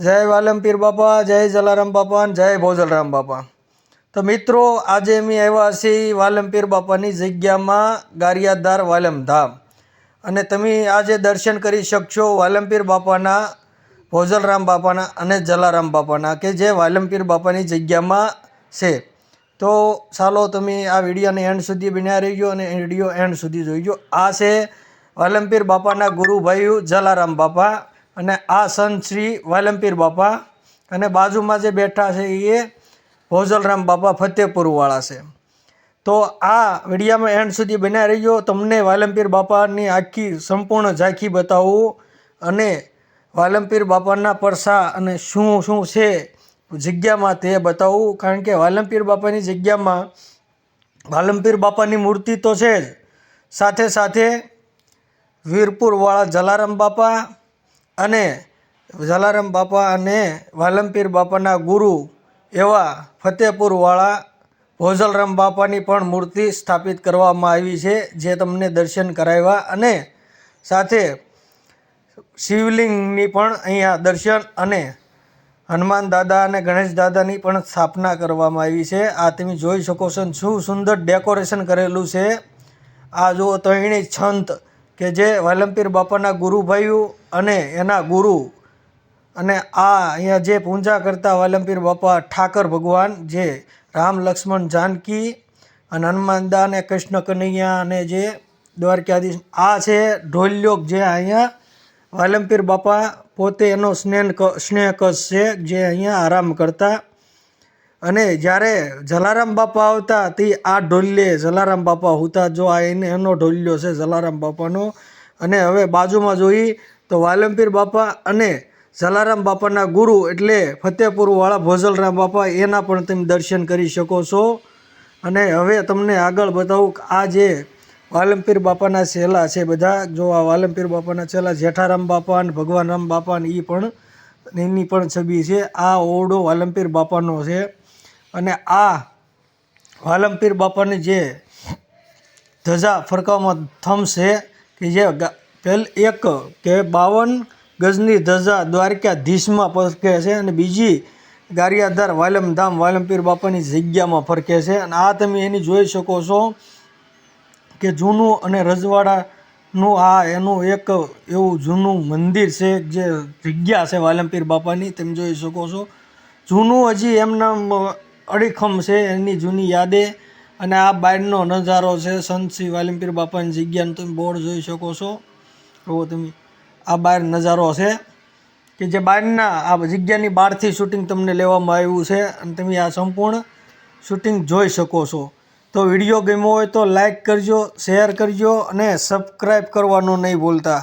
जय वालमपीर बापा, जय जलाराम बापा, जय भोजलराम बापा। तो मित्रों, आज अमी आव्या छीए वालमपीर बापानी जग्यामां गारियाधार वालमधाम अने तमे आज दर्शन करी शकशो वालमपीर बापाना, भोजलराम बापाना अने जलाराम बापाना के जे वालमपीर बापानी जग्यामां छे। तो चालो तमे आ विडियोने एंड सुधी बन्या रहीजो अने विडियो एंड सुधी जोईजो। आ छे वालमपीर बापाना गुरुभाई जलाराम बापा अने आ संत श्री वालमपीर बापा अने बाजुमां जे बैठा छे ए भोजलराम बापा फतेहपुरवाळा छे। तो आ विडियो में एंड सुधी बन्या रहीजो। तमने वालमपीर बापानी आखी संपूर्ण झांकी बतावुं अने वालमपीर बापाना परसा अने शुं शुं छे जग्यामां ते बतावुं। कारण के वालमपीर बापानी जग्यामां वालमपीर बापानी मूर्ति तो छे ज, साथे साथे वीरपुरवाळा जलाराम बापा अने जलाराम बापा अने वालमपीर बापाना गुरु एवा फतेहपुरवाळा भोजलराम बापानी पण मूर्ति स्थापित करवामां आवी छे, जे तमने दर्शन कराव्या अने साथे शिवलिंगनी पण अहींया दर्शन अने हनुमान दादा अने गणेश दादानी पण स्थापना करवामां आवी छे। आ तमे जोई शको छो शुं सुंदर डेकोरेशन करेलुं छे। आ जो त्रणेय छंत के जे वालमपीर बापाना गुरुभाईओ अने एना गुरु अने आ अहींया जे पूजा करता वालमपीर बापा ठाकर भगवान जे राम लक्ष्मण जानकी अने हनुमान दादा ने कृष्ण कन्हैया अने जे द्वारकाधीश आ छे ढोलियोक जे अहींया वालमपीर बापा पोते एनो स्नेह कक्ष छे जे अहींया आराम करता। अने ज्यारे जलाराम बापा आवता ते आ ढोलिये जलाराम बापा होता। जो आ एनो ढोलियो छे जलाराम बापानो। अने हवे बाजुमां जोई तो वालमपीर बापा अने जलाराम बापाना गुरु एटले फतेहपुरवाळा भोजलराम बापा एना पण तमे दर्शन करी शको छो। अने हवे तमने आगळ बतावुं आ जे वालमपीर बापाना चेला छे बधा, जो आ वालमपीर बापाना चेला जेठाराम बापा अने भगवान राम बापा ने ई पण एनी पण छबी छे। आ ओरडो वालमपीर बापानो छे अने आ वालमपीर बापानी जे धजा फरकामां थंभ छे के जे पहले एक के 52 गजनी धजा द्वारकाधीशमां फरके छे अने बीजी गारियाधार वालमधाम वालमपीर बापानी जग्यामां फरके छे। अने आ तमे एनी जोई शको छो के जूनू अने रजवाड़ानुं आ एनुं एक एवुं जूनू मंदिर छे जे जग्या छे वालमपीर बापानी तमे जोई शको छो। जूनू हजी एमना अड़ीखम छे एनी जूनी यादे। अने आ बारनो नजारो छे संत श्री वालमपीर बापानी जग्यानो तमे बोर्ड जोई शको छो। तो तमे आ बार नजारो छे के जे बारना आ जग्यानी बारथी शूटिंग तमने लेवामां आव्युं छे अने तमे आ संपूर्ण शूटिंग जोई शको छो। तो विडियो गम्यो होय तो लाइक करजो, शेर करजो अने सब्सक्राइब करवानुं नहीं भूलता।